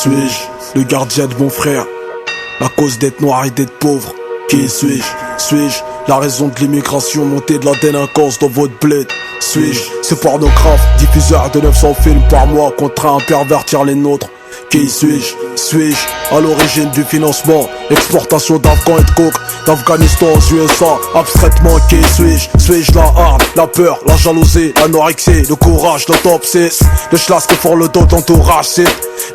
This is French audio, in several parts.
Suis-je le gardien de mon frère? La cause d'être noir et d'être pauvre. Qui suis-je? Suis-je la raison de l'immigration, montée de la délinquance dans votre bled? Suis-je ce pornographe, diffuseur de 900 films par mois, contraint à pervertir les nôtres? Qui suis-je? Suis-je à l'origine du financement, exportation d'Afghans et de coke, d'Afghanistan aux USA? Abstraitement, qui suis-je? Suis-je la hargne, la peur, la jalousie, l'anorexie, le courage, l'autopsie, le schlass qui font le dos d'entourage? C'est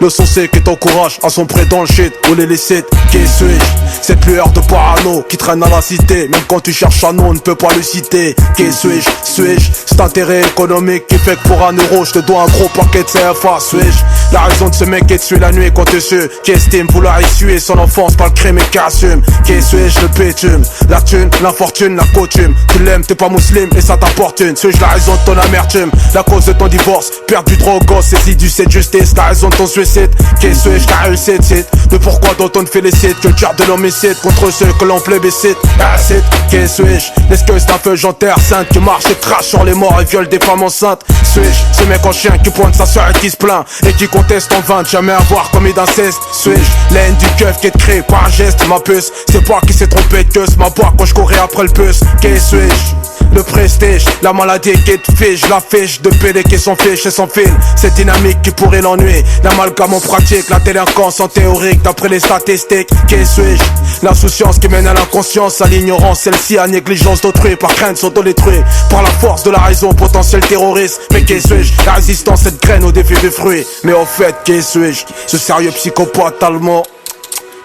le sensé qui t'encourage à sombrer dans le shit ou l'illicite. Qui suis-je? Cette lueur de parano qui traîne à la cité, même quand tu cherches un nom, on ne peut pas le citer. Qui suis-je? Suis-je cet intérêt économique qui fait que pour 1 euro je te dois un gros paquet de CFA? Suis-je la raison de ce mec qui te suit la nuit quand tu sues, qui estime vouloir essuyer son enfance par le crime et qui assume? Qui suis-je? Le bitume, la thune, l'infortune, la coutume. Tu l'aimes, t'es pas musulman et ça t'apportune. Suis-je la raison de ton amertume, la cause de ton divorce, perdre du droit au gosse, saisie du de justice, la raison de ton suicide? Qui suis-je? Ta réussite, c'est de pourquoi dont on te félicite, culture de l'homicide contre ceux que l'on plébiscite. Acide, qui suis-je? Est-ce que c'est un feu janteur sainte qui marche et crache sur les morts et viole des femmes enceintes? Suis-je ce mec en chien qui pointe sa soeur et qui se plaint et qui conteste en vain de jamais avoir commis d'inceste? Suis-je la haine du keuf qui est créée par un geste? Ma puce, c'est pas qui s'est trompé de queue, ma boîte quand je courais après le puce. Qui suis-je? Le prestige, la maladie qui te fiche, la fiche de PD qui s'en fiche et sans fil. Cette dynamique qui pourrait l'ennuyer, l'amalgame en pratique, la délinquance en théorique d'après les statistiques. Qui suis-je? L'insouciance qui mène à l'inconscience, à l'ignorance, celle-ci à négligence d'autrui, par crainte s'autodétruire, par la force de la raison, potentiel terroriste. Mais qui suis-je? La résistance, cette graine au défi des fruits. Mais au fait, qui suis-je? Ce sérieux psychopathe allemand.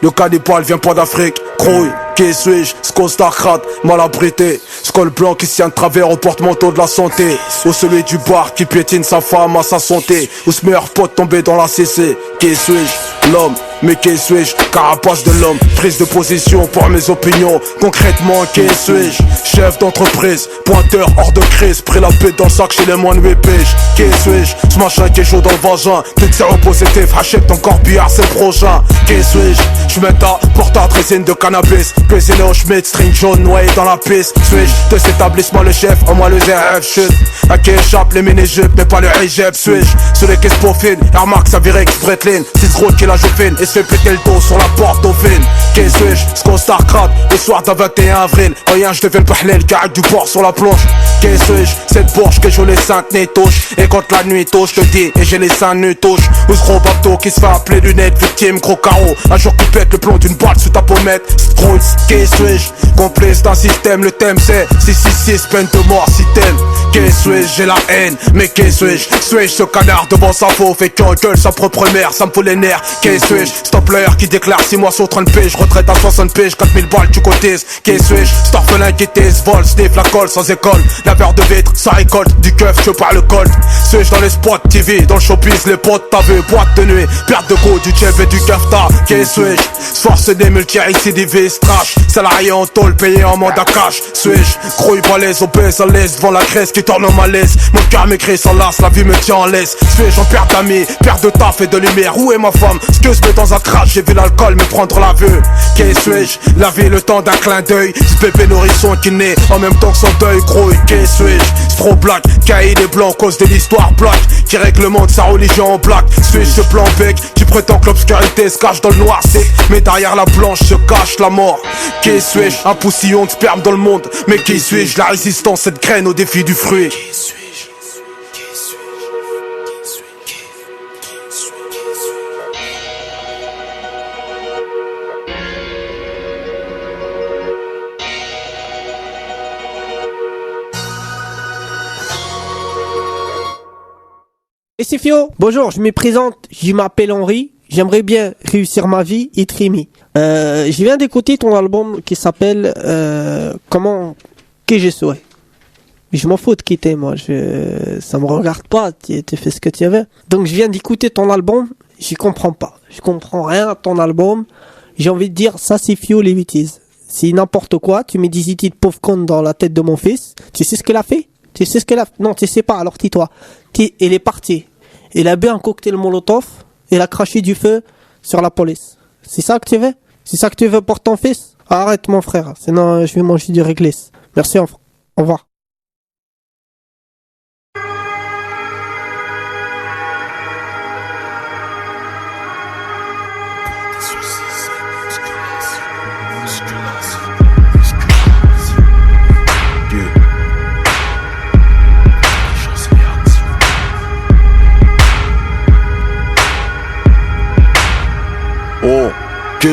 Le cannibale vient pas d'Afrique, crouille. Qui suis-je? Ce costard-crade, mal abrité, ce col blanc qui se tient de travers au porte-manteau de la santé, ou celui du bar qui piétine sa femme à sa santé, ou ce meilleur pote tombé dans la CC. Qui suis-je? L'homme. Mais qui suis-je? Carapace de l'homme, prise de position pour mes opinions. Concrètement, qui suis-je? Chef d'entreprise, pointeur hors de crise, pris la paix dans le sac chez les moins de 8 piges. Qui suis-je? Ce machin qui est chaud dans le vagin, toutes ces positif, achète ton corbillard, c'est le prochain. Qui suis-je? Je mets ta portable résine de cannabis, cuisiné au schmitt, string jaune noyé dans la piste. Suis-je de cet établissement le chef, en moi le ZF chute, à qui échappe les mini-jupes mais pas le hijab? Suis-je celui qui se profile, Air Max Avirex Breitling, 6 gros qui la joufine et se fait péter le dos sur la porte dauphine? Qui suis-je? Ce costard crade, le soir d'un 21 avril, rien je deviens le pahlel, carré du bord sur la planche. Qui suis-je? Cette bourge que joue les saintes nez touche, et quand la nuit touche, je te dis, et j'ai les seins nus touche. Ou ce gros bateau qui se fait appeler lunette, victime, gros carreau, un jour qui pète le plomb d'une balle sous ta pommette. Strutz, qui suis-je? Complice d'un système, le thème c'est 666, peine de mort si t'aimes. Qui suis-je? J'ai la haine, mais qui suis-je? Suis-je ce canard devant sa faux, fait qu'il engueule sa propre mère, ça me fout les nerfs. Qui suis-je? Stop player qui déclare 6 mois sur 30 piges, retraite à 60 piges, 4000 balles tu cotises. Qui suis-je? Cet orphelin qui tise, vol, sniff la colle sans école, laveur de vitre, ça récolte, du keuf, je par le colt. Suis-je dans les spots TV, dans le showbiz, les potes t'as vu, boîte de nuit, perte de goût, du chef et du kafta. Qui suis-je? Force des multi-récidivistes, trash, salarié en tôle, payé en mandat cash. Suis-je? Grouille balèze, obèse à l'aise, devant la Grèce qui tourne au malaise. Mon cœur m'écrit sans las, la vie me tient en laisse. Suis-je en perte d'amis, perte de taf et de lumière? Où est ma femme? Excuse-moi dans un crash, j'ai vu l'alcool me prendre la vue. Qui suis-je? La vie, le temps d'un clin d'œil, ce bébé nourrisson qui naît en même temps que son deuil. Grouille, qui suis-je? Trop black, caïd et blanc, cause de l'histoire black, qui règle le monde, sa religion en black. Suis-je ce blanc bec qui prétend que l'obscurité se cache dans le noir sec, mais derrière la blanche se cache la mort? Qui suis-je? Un poussillon de sperme dans le monde, mais qui suis-je? La résistance, cette graine au défi du fruit. Qui suis-je? Et c'est Fio. Bonjour, je me présente, je m'appelle Henri, j'aimerais bien réussir ma vie et trimer. Je viens d'écouter ton album qui s'appelle Comment que je souhaite. Je m'en fous de qui t'es, moi, ça me regarde pas, tu fais ce que tu veux. Donc je viens d'écouter ton album, j'y comprends pas. Je comprends rien à ton album, j'ai envie de dire, ça c'est Fio les bêtises. C'est n'importe quoi, tu mets des idées de pauvre con dans la tête de mon fils, tu sais ce qu'elle a fait? Tu sais ce qu'elle a fait? Non, tu sais pas, alors tais-toi. Elle est partie. Elle a bu un cocktail Molotov, elle a craché du feu sur la police. C'est ça que tu veux? C'est ça que tu veux pour ton fils? Arrête mon frère, sinon je vais manger du réglisse. Merci, au revoir. Ok,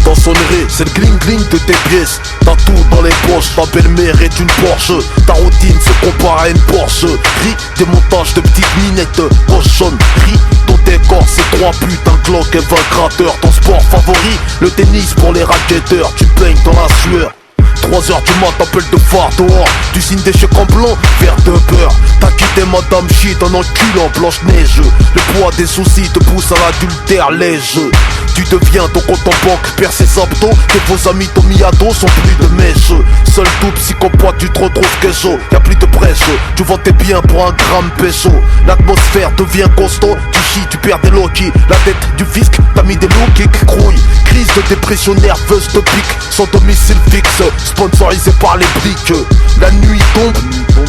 dans sonnerie, c'est le gling-gling de tes pièces. T'as tout dans les poches, ta belle-mère est une Porsche. Ta routine se compare à une Porsche. Ris des montages de petites minettes cochonnes. Ris, ton décor c'est 3 putains Glock et 20 gratteurs. Ton sport favori, le tennis pour les racketteurs. Tu baignes dans la sueur. 3h du mat, t'appelles de phare dehors. Tu signes des chèques en blanc, verre de beurre. T'as quitté madame shit en enculant Blanche-Neige. Le poids des soucis te pousse à l'adultère léger. Tu deviens ton compte en banque, perds ses abdos. Que vos amis t'ont mis à dos sont plus de mèche. Seul tout psychopathe, tu te retrouves queso. Y'a plus de presse, tu vends tes biens pour un gramme péso. L'atmosphère devient costaud, tu chies, tu perds des loquis. La tête du fisc, t'as mis des loups qui crouillent. Crise de dépression nerveuse te pique, sans domicile fixe, sponsorisé par les briques. La nuit tombe,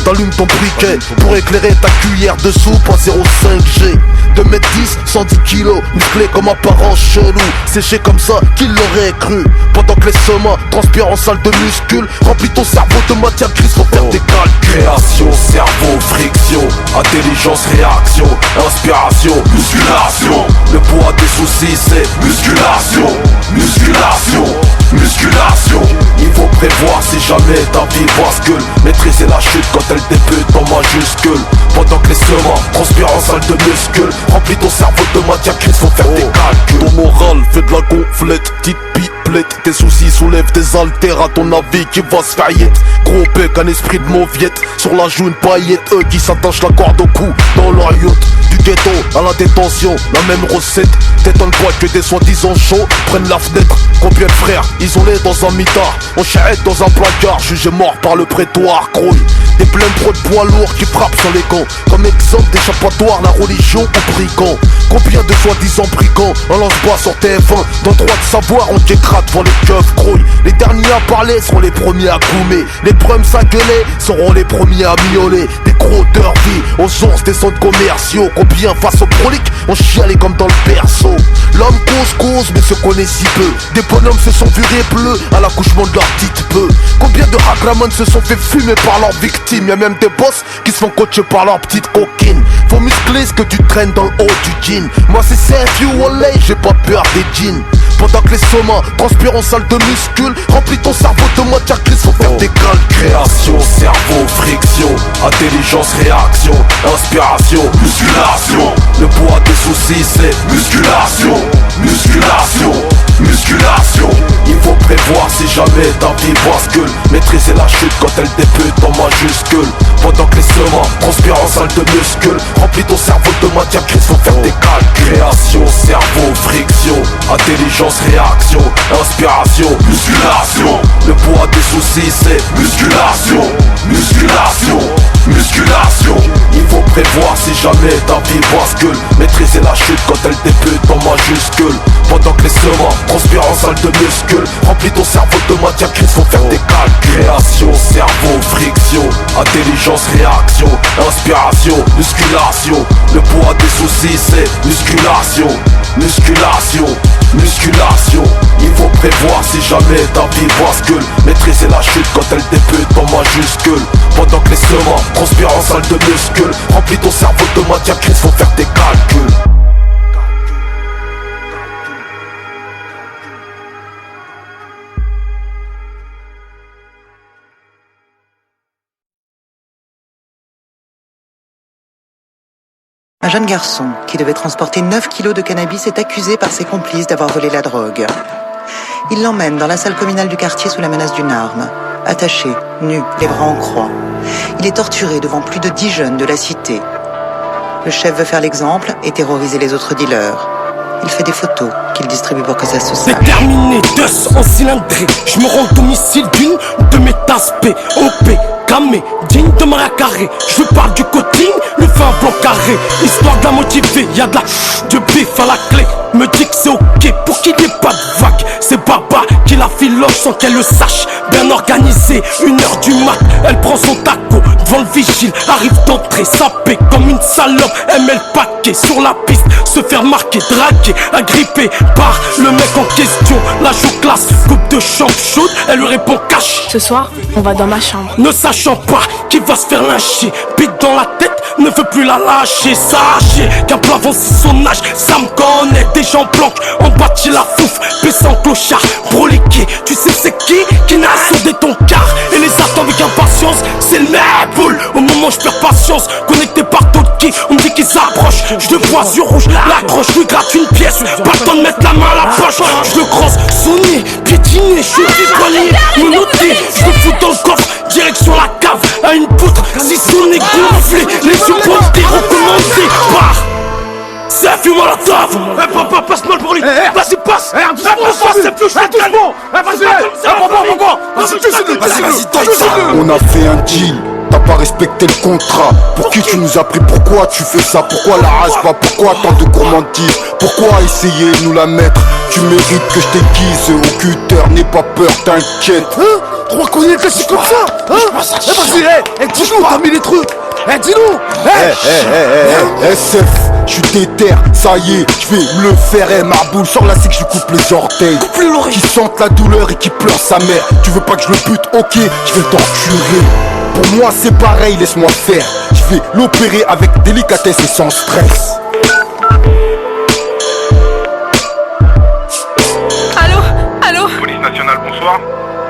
t'allumes ton briquet pour éclairer ta cuillère de soupe à 0,5G. 2m10, 110 kilos, musclé comme apparence chelou. Séché comme ça, qui l'aurait cru. Pendant que les semins transpirent en salle de muscule, remplis ton cerveau de matière grise pour faire des calculs. Création, cerveau, friction, intelligence, réaction, inspiration, musculation. Le poids des soucis c'est musculation, musculation, musculation. Il faut prévoir si jamais ta vie bascule. Maîtriser la chute quand elle débute en majuscule. Pendant que les semins transpirent en salle de muscule, remplis ton cerveau de matière grise pour faire des calculs. Ton moral fait de la gonflette, petite pipelette. Tes soucis soulèvent des haltères à ton avis qui va se faire yette. Gros bec, un esprit de mauviette. Sur la joue une paillette, eux qui s'attachent la corde au cou dans leur yacht. Du ghetto à la détention, la même recette. Tête en boîte que des soi-disant chauds prennent la fenêtre. Combien de frères isolés dans un mitard, on charrette dans un placard, jugé mort par le prétoire. Grouille, des pleins trop de poids lourds qui frappent sur les gants. Comme exemple d'échappatoire, la religion ou brigand. Combien de soi-disant brigands, on lance bas sur TF1. Dans le droit de savoir, on t'écrate devant les keufs. Grouille, les derniers à parler seront les premiers à goumer. Les prums à gueuler seront les premiers à miauler. Des gros derby aux ours des centres commerciaux. Combien face aux proliques, on chialait comme dans le berceau. L'homme cause, mais se connaît si peu. Des bonhommes se sont virés bleus à l'accouchement de leur petite peu. Combien de ragramans se sont fait fumer par leurs victimes. Y'a même des boss qui se font coacher par leur petite coquine. Faut muscler ce que tu traînes dans le haut du jean. Moi c'est Sergio Wallet, j'ai pas peur des jeans. Pendant que les sommas transpirent en salle de muscule, remplis ton cerveau de matière grise pour faire des calculs. Création, cerveau, friction, intelligence, réaction, inspiration, musculation. Le poids des soucis c'est musculation, musculation, musculation. Il faut prévoir si jamais ta vie bascule. Maîtriser la chute quand elle débute en majuscule. Pendant que les semins transpirent en salle de muscule, remplis ton cerveau de matière grise pour faire des calculs. Création, cerveau, friction, intelligence, réaction, inspiration, musculation. Le poids des soucis c'est musculation, musculation, musculation. Il faut prévoir si jamais ta vie bascule. Maîtriser la chute quand elle débute en majuscule. Pendant que les semins transpirent en salle de muscule, remplis ton cerveau de matière grise pour faire des calculs. Création, cerveau, friction, intelligence, réaction, inspiration, musculation. Le poids des soucis c'est musculation, musculation, musculation. Il faut prévoir si jamais ta vie bascule. Maîtriser la chute quand elle débute en majuscule. Pendant que les semins transpirent en salle de muscule, remplis ton cerveau de matière grise pour faire des calculs. Un jeune garçon qui devait transporter 9 kilos de cannabis est accusé par ses complices d'avoir volé la drogue. Il l'emmène dans la salle communale du quartier sous la menace d'une arme. Attaché, nu, les bras en croix. Il est torturé devant plus de 10 jeunes de la cité. Le chef veut faire l'exemple et terroriser les autres dealers. Il fait des photos qu'il distribue pour que ça se sache. Déterminé, 200 cylindrés. Je me rends au domicile d'une de mes tasses P, OP, camé, digne de Maria Carré. Je lui parle du coting, le fait un plan carré. Histoire de la motiver, y'a de bif à la clé. Me dit que c'est ok pour qu'il n'y ait pas de vague. C'est Baba qui l'a la filoche sans qu'elle le sache. Bien organisée, 1h du mat, elle prend son taco devant le vigile, arrive d'entrer, sapée comme une salope. Elle met le paquet sur la piste, se faire marquer, draguer, agrippée par le mec en question. La joue classe, coupe de chambre chaude, elle lui répond cash. Ce soir, on va dans ma chambre. Ne sachant pas qui va se faire lyncher, bite dans la tête, ne veut plus la lâcher. Sachez qu'un plafond c'est son âge, ça me connaît. Des gens planquent, en bâti la fouf, baissant clochard, broliqué. Tu sais c'est qui n'a soudé ton car et les attend avec impatience. C'est le mec boule, au moment où je perds patience. Connecté par d'autres qui, on me dit qu'ils s'approchent. Je le vois sur rouge, l'accroche, lui gratte une pièce. Pas le temps de mettre la main à la poche. Je le crosse, sonné, piétiné, je suis poigné, menotté. Je le fous dans le coffre, direction la cave, à une poutre, si sonné, gonflé, les yeux pointés, recommandés par c'est un fume à la table. Passe-moi le brûlis. Vas-y, passe. Passe, c'est plus chouette. On a fait un deal, t'as pas respecté le contrat. Pour qui tu nous as pris, pourquoi tu fais ça? Pourquoi la rage pas? Pourquoi tant de gourmandise? Pourquoi essayer de nous la mettre? Tu mérites que je t'aiguise au cutter, n'aie pas peur, t'inquiète. Tu crois qu'on est classique comme ça? Vas-y, dis-nous, t'as mis les trucs. Dis-nous. SF, je suis déter, ça y est, je vais me le faire. Ma boule sort là, c'est que je coupe les orteils. Qui sentent la douleur et qui pleure sa mère. Tu veux pas que je le bute? Ok, je vais t'enculer. Pour moi c'est pareil, laisse-moi faire. Je vais l'opérer avec délicatesse et sans stress. Allô? Police nationale, bonsoir.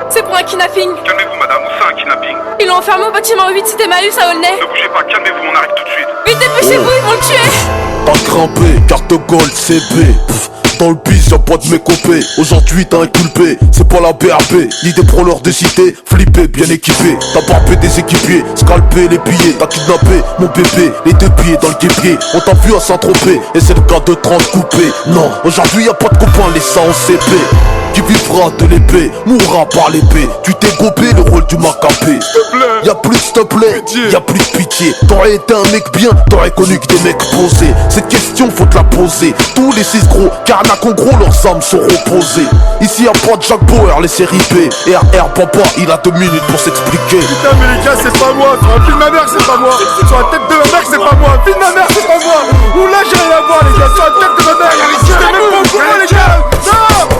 C'est pour un kidnapping. Calmez-vous, madame, où c'est un kidnapping? Ils l'ont enfermé au bâtiment 8, c'était Emmaüs à Aulnay. Ne bougez pas, calmez-vous, on arrive tout de suite. Vite, dépêchez-vous, ils vont le tuer. Pas grimpé, carte gold, CB. Dans le bis, y'a pas de mécopé. Aujourd'hui t'as inculpé, c'est pas la BRB. Ni des proleurs des cités, flippé, bien équipé. T'as barbé des équipiers, scalpé les billets. T'as kidnappé mon bébé, les deux pieds dans le guépier. On t'a vu à Saint-Tropez, et c'est le cas de 30 coupés. Non, aujourd'hui y'a pas de copain, les ça en CP. Qui vivra de l'épée, mourra par l'épée. Tu t'es gobé le rôle du macapé. Y'a plus s'il te plaît, y'a plus de pitié. T'aurais été un mec bien, t'aurais connu que des mecs posés. Cette question faut te la poser. Tous les 6 gros, carnac en gros, leurs âmes sont reposées. Ici y'a pas de Jack Bauer, les séries B. RR papa, il a 2 minutes pour s'expliquer. Putain mais les gars c'est pas moi, sur un film de ma mère c'est pas moi. Sur la tête de ma mère c'est pas moi, film de ma mère c'est pas moi. Ou là j'ai rien à voir les gars, sur la tête de ma mère. J'étais même pas au courant les gars. Non.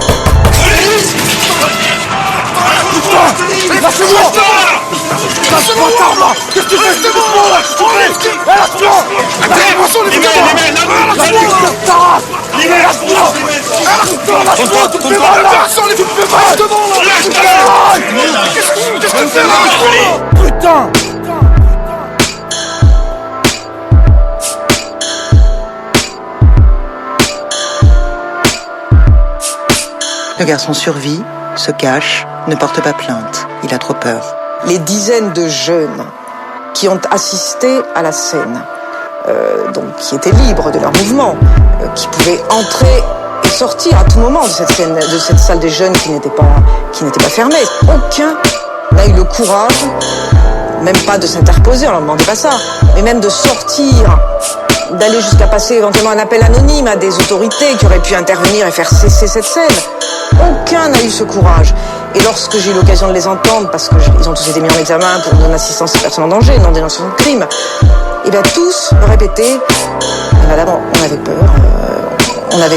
Lâchez-moi! Lâche pas tard là! Qu'est-ce que tu fais? C'est bon là! Lâche-moi! Lâche-moi! Lâche-moi! Tu te fais mal là! Tu te fais mal devant là! Qu'est-ce que tu fais là? Putain! Le garçon survit, se cache, ne porte pas plainte. Il a trop peur. Les dizaines de jeunes qui ont assisté à la scène, donc qui étaient libres de leur mouvement, qui pouvaient entrer et sortir à tout moment de cette scène, de cette salle des jeunes qui n'était pas fermée. Aucun n'a eu le courage, même pas de s'interposer, on leur demandait pas ça, mais même de sortir, d'aller jusqu'à passer éventuellement un appel anonyme à des autorités qui auraient pu intervenir et faire cesser cette scène. Aucun n'a eu ce courage. Et lorsque j'ai eu l'occasion de les entendre, parce qu'ils ont tous été mis en examen pour non-assistance aux personnes en danger, non-dénonciation de crime, et bien tous me répétaient, madame, on avait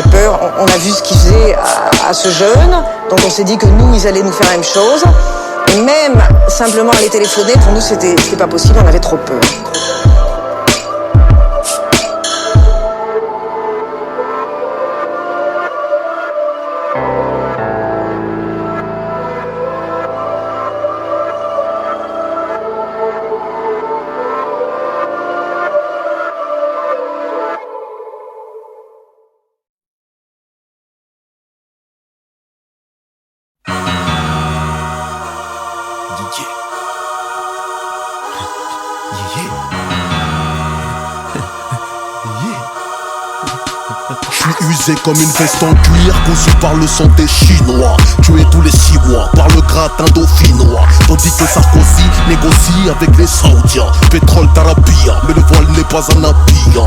peur, on a vu ce qu'ils faisaient à ce jeune, donc on s'est dit que nous, ils allaient nous faire la même chose. Et même simplement aller téléphoner, pour nous, c'était pas possible, on avait trop peur. Usé comme une veste en cuir, conçue par le sang des Chinois. Tué tous les 6 mois par le gratin dauphinois. Tandis que Sarkozy négocie avec les Saoudiens. Pétrole d'Arabia, mais le voile n'est pas un habit. Dans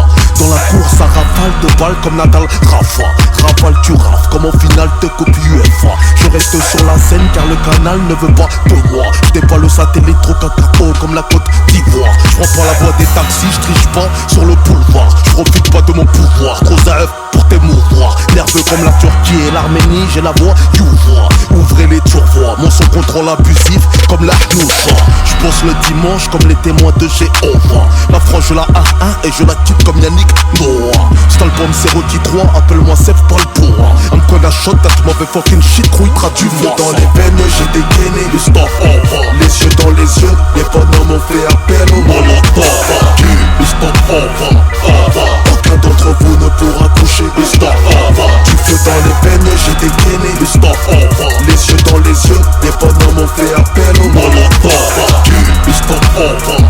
la course à rafale de balles comme Nadal Rafa. Rafale tu rafes, comme en finale de Coupe UEFA. Je reste sur la la Seine car le canal ne veut pas de moi. Je dévoile le satellite trop cacao comme la Côte d'Ivoire. Je prends pas la voie des taxis, je triche pas sur le boulevard. Je profite pas de mon pouvoir, trop zaïf pour t'émouvoir. Nerveux comme la Turquie et l'Arménie, j'ai la voix Youvois. Ouvrez les turvois, mon son contrôle abusif comme la Noussa. Je pense le dimanche comme les témoins de Jéhovah. La France je la 1-1 et je la quitte comme Yannick Noah. Cet album c'est Rocky 3, appelle-moi Sef Palpoura. I'm gonna shot that mauvais fucking shit, couille traduis-moi. Dans les veines j'ai dégainé le stop over. Les yeux dans les yeux, les bonhommes ont fait appel au molotov. Le stop over. Aucun d'entre vous ne pourra coucher le stop over. Du feu dans les veines j'ai dégainé le stop over. Les yeux dans les yeux, les bonhommes ont fait appel au molotov. Le stop over.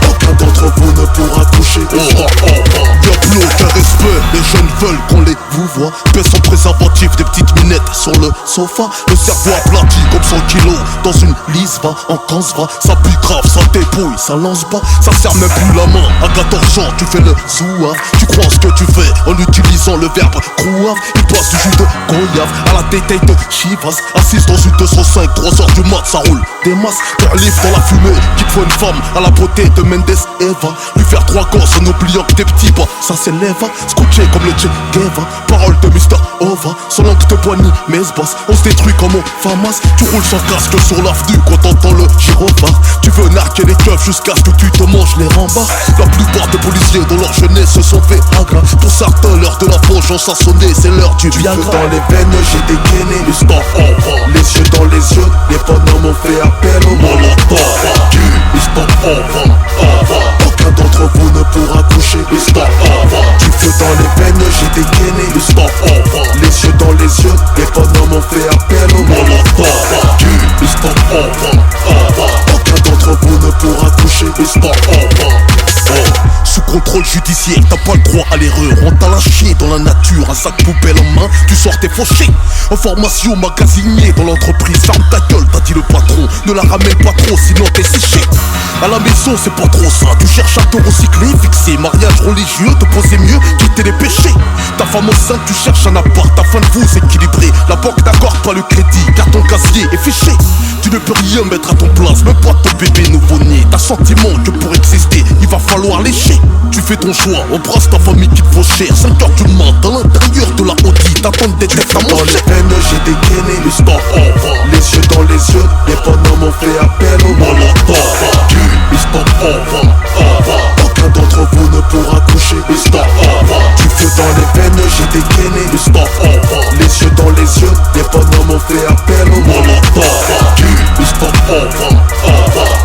Aucun d'entre vous ne pourra coucher le stop over. Y'a plus aucun respect, les jeunes veulent qu'on les vous voit. Paix sans préservatif, des petites minettes sur le sofa. Le cerveau aplati comme 100 kilos dans une lisva. En 15 va, ça pique grave, ça dépouille, ça lance pas. Ça sert même plus la main, à 14 ans tu fais le zouave. Tu crois ce que tu fais en utilisant le verbe crouave. Il passe du jus de goyave à la détail de Chivas. Assise dans une 205, 3h du mat, ça roule des masses. Père livre dans la fumée, qu'il faut une femme à la beauté de Mendes Eva. Lui faire 3 gosses en oubliant que t'es petit bas, ça s'élève. Scotché comme le Che Guevara, parole de Mr. Ova. Sans langue de poignée, mes basses, on se détruit comme on famas. Tu roules sans casque sur l'avenue quand t'entends le gyrophare. Tu veux narquer les keufs jusqu'à ce que tu te manges les rembars. La plupart des policiers dans leur jeunesse se sont fait agra. Pour certains l'heure de la vengeance a sonné, c'est l'heure du Viagra. Dans les veines j'ai dégainé le stop over. Les yeux dans les yeux, les bonhommes ont fait appel au molotov. Le stop over. Aucun d'entre vous ne pourra coucher le stop over. Du feu dans les veines j'ai dégainé le stop over. Les yeux dans les yeux, les bonhommes ont fait appel au molotov. Le stop over. Aucun d'entre vous ne pourra coucher le stop over. Sous contrôle judiciaire, t'as pas le droit à l'erreur. On t'a lâché dans la nature, un sac poubelle en main, tu sors tes fauchés. Information magasinier dans l'entreprise, ferme ta gueule, t'as dit le patron. Ne la ramène pas trop, sinon t'es séché. À la maison c'est pas trop ça, tu cherches à te recycler, fixer. Mariage religieux, te poser mieux, quitter les péchés. Ta femme enceinte, tu cherches un appart, ta fin de vous s'équilibrer. La banque n'accorde pas le crédit, car ton casier est fiché. Tu ne peux rien mettre à ton place, même pas ton bébé nouveau-né. T'as sentiment que pour exister, il va falloir lécher. Tu fais ton choix, embrasse ta famille qui te vaut cher. 5h du mat, à l'intérieur de la Audi, t'attends des têtes à Dans manger. les veines j'ai dégainé le stop over. Les yeux dans les yeux, les bonhommes ont fait appel au molotov. Le stop over. Aucun d'entre vous ne pourra coucher le stop over. Du feu dans les veines j'ai dégainé le stop over. Les yeux dans les yeux, les bonhommes ont fait appel au molotov. Le stop over.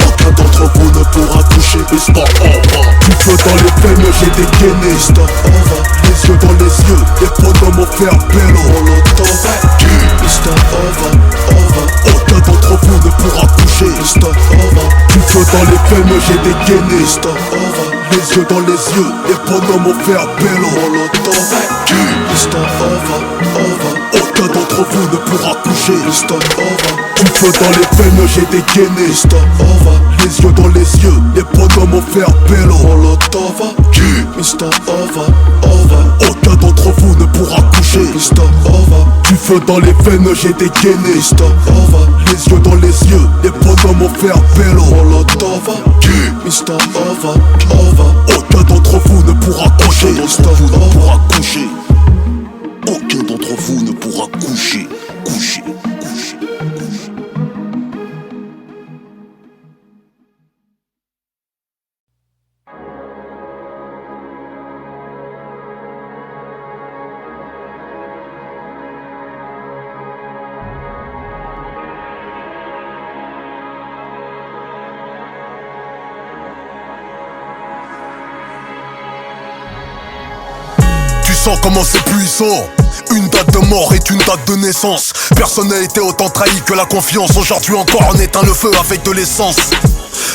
Aucun d'entre vous ne pourra coucher le stop over. Du feu dans les veines j'ai dégainé le stop over. Les yeux dans les yeux, les bonhommes ont fait appel au molotov. Le stop over. Aucun d'entre vous ne pourra coucher le stop over. Du feu dans les veines j'ai dégainé le stop over. Les yeux dans les yeux, les bonhommes ont fait appel au molotov. Le stop over. Aucun d'entre vous ne pourra coucher le stop over. Du feu dans les veines j'ai dégainé le stop over. Les yeux dans les yeux, les bonhommes ont fait appel au molotov. Le stop over. Aucun d'entre vous ne pourra coucher le stop over. Du feu dans les veines j'ai dégainé le stop over. Les yeux dans les yeux, les bonhommes ont fait appel au molotov. Le stop over. Aucun d'entre vous ne pourra coucher le stop over. Aucun d'entre vous ne pourra coucher. Sens comment c'est puissant. Une date de mort est une date de naissance. Personne n'a été autant trahi que la confiance. Aujourd'hui encore on éteint le feu avec de l'essence.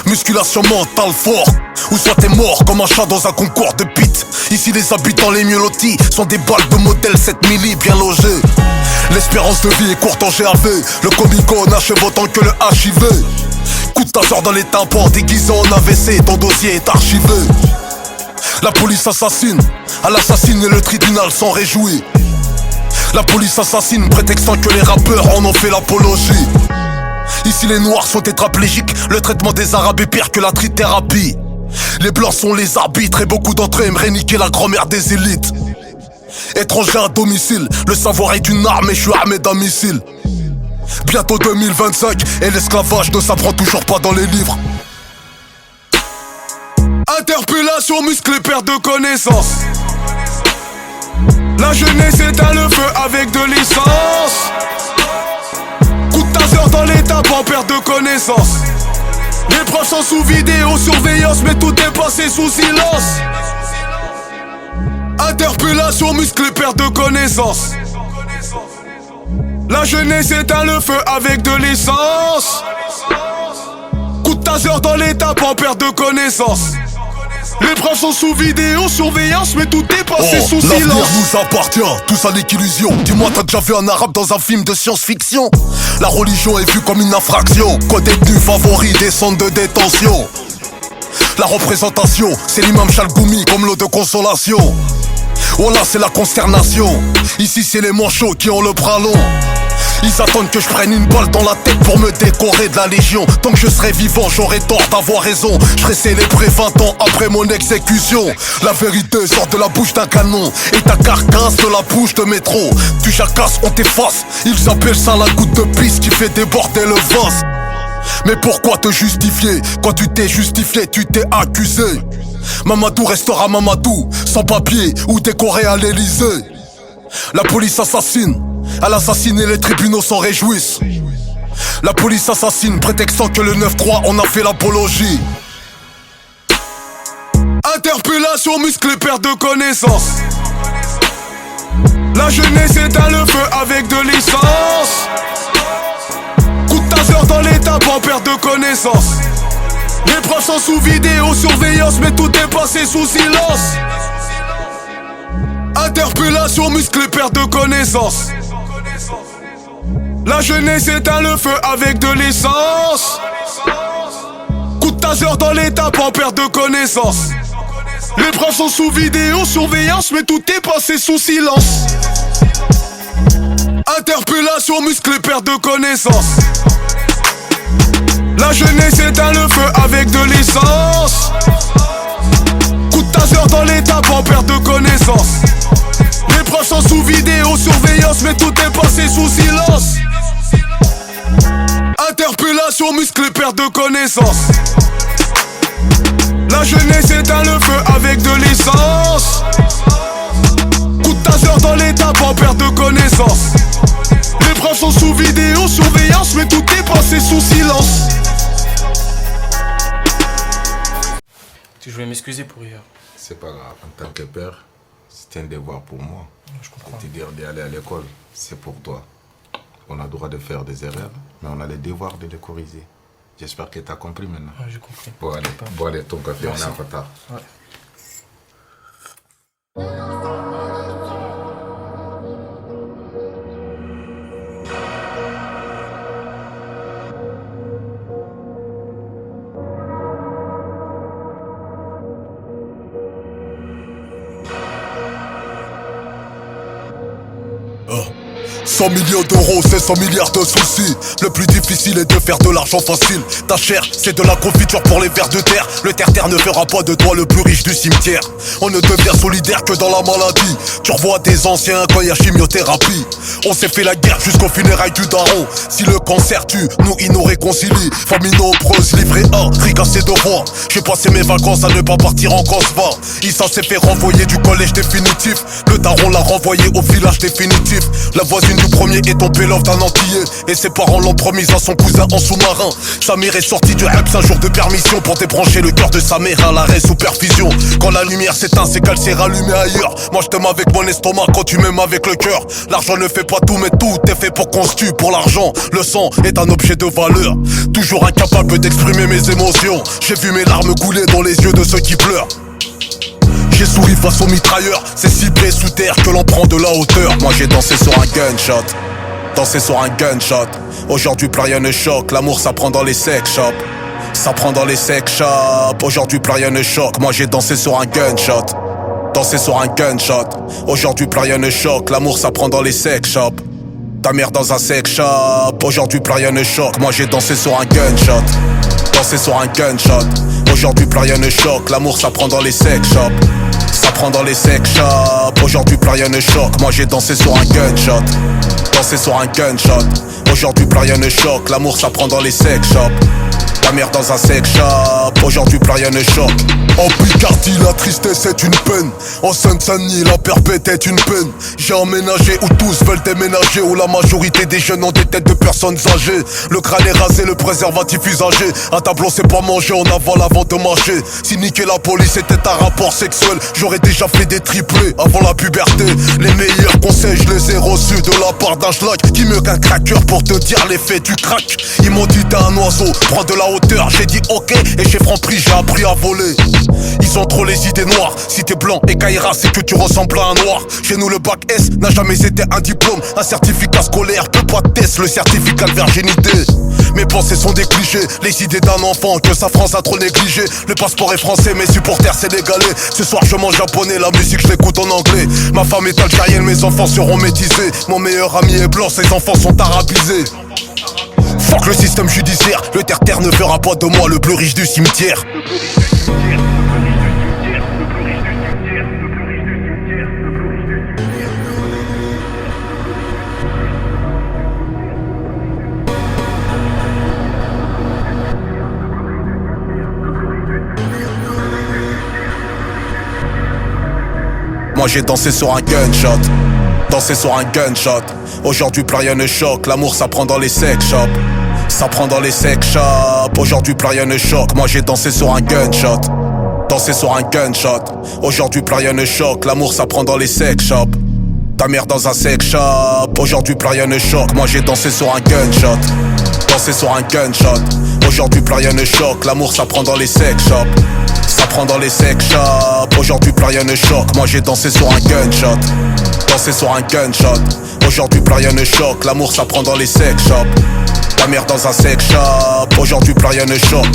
Musculation mentale fort. Ou soit t'es mort comme un chat dans un concours de pit. Ici les habitants les mieux lotis sont des balles de modèle 7 milli bien logées. L'espérance de vie est courte en GAV. Le Comic-Con achève autant que le HIV. Coup de tasseur dans les tympans déguisé en AVC. Ton dossier est archivé. La police assassine, à l'assassine et le tribunal s'en réjouit. La police assassine, prétextant que les rappeurs en ont fait l'apologie. Ici les noirs sont tétraplégiques, le traitement des arabes est pire que la trithérapie. Les blancs sont les arbitres et beaucoup d'entre eux aimeraient niquer la grand-mère des élites. Étranger à domicile, le savoir est une arme et je suis armé d'un missile. Bientôt 2025 et l'esclavage ne s'apprend toujours pas dans les livres. Interpellation musclée, perte de connaissance. La jeunesse éteint le feu avec de l'essence. Coup de taser dans l'étape en perte de connaissance. Les profs sont sous vidéosurveillance mais tout est passé sous silence. Interpellation musclée, perte de connaissance. La jeunesse éteint le feu avec de l'essence. Coup de taser dans l'étape en perte de connaissance. Les profs sont sous vidéosurveillance mais tout est passé sous silence. L'avenir nous appartient, tout ça n'est qu'illusion. Dis-moi, t'as déjà vu un arabe dans un film de science-fiction? La religion est vue comme une infraction. Qu'aux détenus favoris des centres de détention. La représentation, c'est l'imam Chalgoumi comme l'eau de consolation. Voilà, c'est la consternation. Ici c'est les manchots qui ont le bras long. Ils attendent que je prenne une balle dans la tête pour me décorer de la légion. Tant que je serai vivant, j'aurai tort d'avoir raison. Je serai célébré 20 ans après mon exécution. La vérité sort de la bouche d'un canon et ta carcasse de la bouche de métro. Tu jacasses, on t'efface. Ils appellent ça la goutte de pisse qui fait déborder le vase. Mais pourquoi te justifier? Quand tu t'es justifié, tu t'es accusé. Mamadou restera Mamadou, sans papier ou décoré à l'Elysée. La police assassine, elle assassine et les tribunaux s'en réjouissent. La police assassine, prétextant que le 9-3 on a fait l'apologie. Interpellation musclée, perte de connaissance. La jeunesse éteint le feu avec de l'essence. Coup de taser dans l'étape en perte de connaissance. Les profs sont sous vidéosurveillance mais tout est passé sous silence. Interpellation musclée, perte de connaissance. La jeunesse éteint le feu avec de l'essence. Coup de taser dans l'étape en perte de connaissance. Les profs sont sous vidéosurveillance mais tout est passé sous silence. Interpellation musclée, perte de connaissance. La jeunesse éteint le feu avec de l'essence. Coup de taser dans l'étape en perte de connaissance. Les profs sont sous vidéosurveillance mais tout est passé sous silence. Interpellation musclée, perte de connaissance. La jeunesse éteint le feu avec de l'essence. Coup de taser dans l'étape en perte de connaissance. Les profs sont sous vidéosurveillance mais tout est passé sous silence. Je voulais m'excuser pour hier. C'est pas grave, en tant que père, c'est un devoir pour moi. Je comprends. De te dire d'aller à l'école, c'est pour toi. On a le droit de faire des erreurs, mais on a le devoir de les corriger. J'espère que tu as compris maintenant. Ouais, j'ai compris. Bon, allez, ton café, on est en retard. Ouais. Oh. 100 millions d'euros, c'est 100 milliards de soucis. Le plus difficile est de faire de l'argent facile. Ta chair, c'est de la confiture pour les vers de terre. Le terre-terre ne fera pas de toi le plus riche du cimetière. On ne devient solidaire que dans la maladie. Tu revois tes anciens quand il y a chimiothérapie. On s'est fait la guerre jusqu'au funérailles du daron. Si le cancer tue, nous il nous réconcilie. Famille nombreuse, livré A, ricassé de roi. J'ai passé mes vacances à ne pas partir en Kosovo. Issa s'est fait renvoyer du collège définitif. Le daron l'a renvoyé au village définitif. La voisine du premier est tombée l'offre d'un antillais. Et ses parents l'ont promise à son cousin en sous-marin. Samir est sorti du Hebs un jour de permission pour débrancher le cœur de sa mère à l'arrêt sous perfusion. Quand la lumière s'éteint, c'est qu'elle s'est rallumée ailleurs. Moi je t'aime avec mon estomac quand tu m'aimes avec le cœur. L'argent ne fait pas tout mais tout est fait pour qu'on se tue. Pour l'argent, le sang est un objet de valeur. Toujours incapable d'exprimer mes émotions. J'ai vu mes larmes couler dans les yeux de ceux qui pleurent. J'ai souri face au mitrailleur. C'est si près sous terre que l'on prend de la hauteur. Moi j'ai dansé sur un gunshot. Dansé sur un gunshot. Aujourd'hui plus rien ne choque. L'amour ça prend dans les sex shops. Ça prend dans les sex shops. Aujourd'hui plus rien ne choque. Moi j'ai dansé sur un gunshot. dansé sur un gunshot. Aujourd'hui plus rien ne choque, l'amour ça prend dans les sex shops. Ta mère dans un sex shop, aujourd'hui plus rien ne choque. Moi j'ai dansé sur un gunshot. Dansé sur un gunshot. Aujourd'hui plus rien ne choque, l'amour ça prend dans les sex shops. Ça prend dans les sex shops, aujourd'hui plus rien ne choque. Moi j'ai dansé sur un gunshot. Dansé sur un gunshot. Aujourd'hui plus rien ne choque, l'amour ça prend dans les sex shops. Ta mère dans un sex shop, aujourd'hui plus rien ne choque. En Picardie, la tristesse est une peine. En Seine-Saint-Denis, la perpète est une peine. J'ai emménagé où tous veulent déménager, où la majorité des jeunes ont des têtes de personnes âgées. Le crâne est rasé, le préservatif usagé. Un tableau c'est pas manger, on avale avant de marcher. Si niquer la police était un rapport sexuel, j'aurais déjà fait des triplés avant la puberté. Les meilleurs conseils, je les ai reçus de la part d'un schlag qui mieux qu'un cracker pour te dire l'effet du crack. Ils m'ont dit t'es un oiseau, prends de la hauteur. J'ai dit ok et chez Franprix j'ai appris à voler. Ils ont trop les idées noires. Si t'es blanc et Kaira, c'est que tu ressembles à un noir. Chez nous le bac S n'a jamais été un diplôme. Un certificat scolaire peut pas tester le certificat de virginité. Mes pensées sont des clichés, les idées d'un enfant que sa France a trop négligé. Le passeport est français, mes supporters sénégalais. Ce soir je mange japonais, la musique je l'écoute en anglais. Ma femme est algérienne, mes enfants seront métissés. Mon meilleur ami est blanc, ses enfants sont arabisés. Fuck le système judiciaire, le terre-terre ne fera pas de moi le plus riche du cimetière. Moi j'ai dansé sur un gunshot. Dansé sur un gunshot. Aujourd'hui plus rien ne choque, l'amour ça prend dans les sex shops. Ça prend dans les sex shops. Aujourd'hui plus rien ne choque, moi j'ai dansé sur un gunshot. Dansé sur un gunshot. Aujourd'hui plus rien ne choque, l'amour ça prend dans les sex shops. Ta mère dans un sex shop. Aujourd'hui plus rien ne choque, moi j'ai dansé sur un gunshot. Dansé sur un gunshot. Aujourd'hui plus rien ne choque, l'amour ça prend dans les sex shops. Ça prend dans les sex shops. Aujourd'hui plus rien ne choque, moi j'ai dansé sur un gunshot. Dansé sur un gunshot. Aujourd'hui plus rien ne choque, l'amour ça prend dans les sex shops. Ta mère dans un sex shop. Aujourd'hui plus rien ne choque.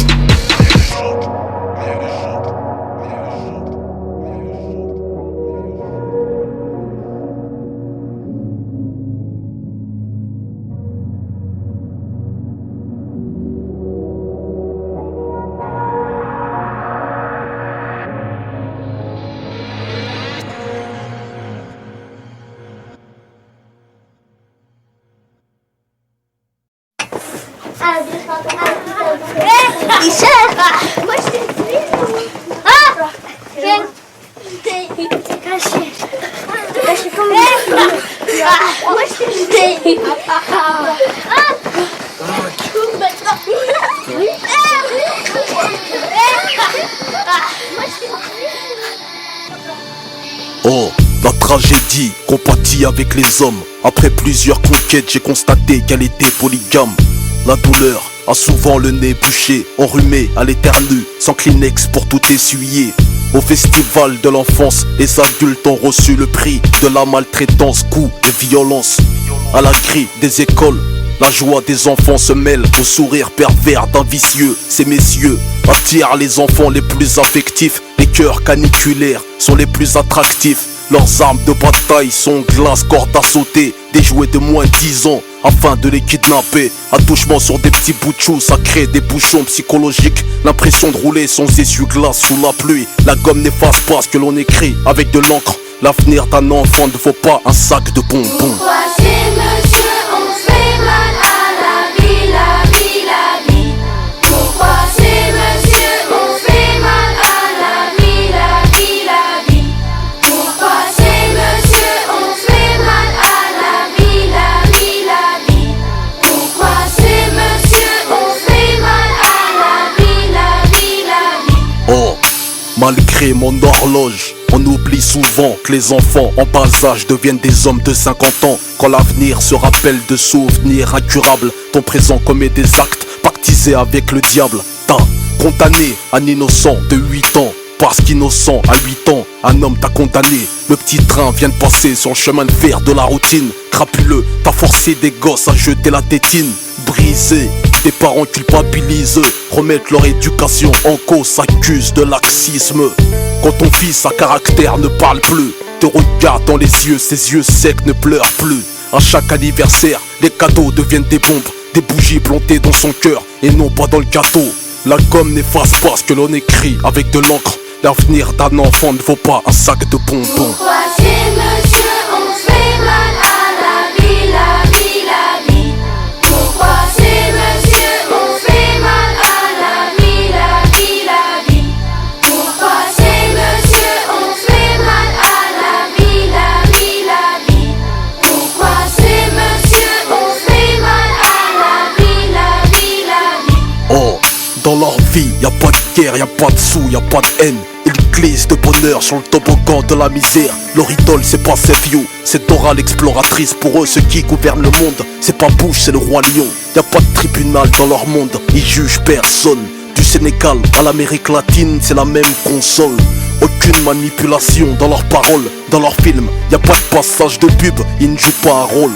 Moi je t'ai dit. Ah, t'es caché. T'es caché comme moi je t'ai dit. Oh, la tragédie compatit avec les hommes. Après plusieurs conquêtes, j'ai constaté qu'elle était polygame. La douleur a souvent le nez bouché, enrhumé à l'éternel, sans Kleenex pour tout essuyer. Au festival de l'enfance, les adultes ont reçu le prix de la maltraitance, coups et violence. À la grille des écoles, la joie des enfants se mêle au sourire pervers d'un vicieux. Ces messieurs attirent les enfants les plus affectifs. Les cœurs caniculaires sont les plus attractifs. Leurs armes de bataille sont glace, corde à sauter. Des jouets de moins de 10 ans afin de les kidnapper. Attouchement sur des petits bouts de chou, ça crée des bouchons psychologiques. L'impression de rouler sans essuie-glace sous la pluie. La gomme n'efface pas ce que l'on écrit avec de l'encre. L'avenir d'un enfant ne vaut pas un sac de bonbons. Pourquoi ces messieurs ont fait mal à la vie, la vie, la vie? Pourquoi ces messieurs ont fait mal à la vie, la vie, la vie? Pourquoi ces messieurs ont fait mal à la vie, la vie, la vie? Pourquoi ces messieurs ont fait mal à la vie, la vie, la vie? Oh, malgré mon horloge, on oublie souvent que les enfants en bas âge deviennent des hommes de 50 ans. Quand l'avenir se rappelle de souvenirs incurables, ton présent commet des actes pactisés avec le diable. T'as condamné un innocent de 8 ans. Parce qu'innocent à 8 ans, un homme t'a condamné. Le petit train vient de passer sur le chemin de fer de la routine. Crapuleux, t'as forcé des gosses à jeter la tétine. brisés. Tes parents culpabilisent, remettent leur éducation en cause, s'accusent de laxisme. Quand ton fils à caractère ne parle plus, te regarde dans les yeux, ses yeux secs ne pleurent plus. À chaque anniversaire, les cadeaux deviennent des bombes, des bougies plantées dans son cœur et non pas dans le gâteau. La gomme n'efface pas ce que l'on écrit avec de l'encre. L'avenir d'un enfant ne vaut pas un sac de bonbons. Pourquoi ces messieurs ont fait mal à la vie, la vie, la vie? Pourquoi ces messieurs ont fait mal à la vie, la vie, la vie? Pourquoi ces messieurs ont fait mal à la vie, la vie, la vie? Pourquoi ces messieurs ont fait mal à la vie, la vie, la vie? Oh, dans leur vie, y a pas de guerre, y a pas de sous, y a pas de haine. Ils glissent de bonheur sur le toboggan de la misère. Leur idole c'est pas Sefiu, c'est Dora l'exploratrice. Pour eux ceux qui gouvernent le monde, c'est pas Bush, c'est le roi lion. Y a pas de tribunal dans leur monde, ils jugent personne. Du Sénégal à l'Amérique latine, c'est la même console. Aucune manipulation dans leurs paroles, dans leurs films. Y a pas de passage de pub, ils ne jouent pas un rôle.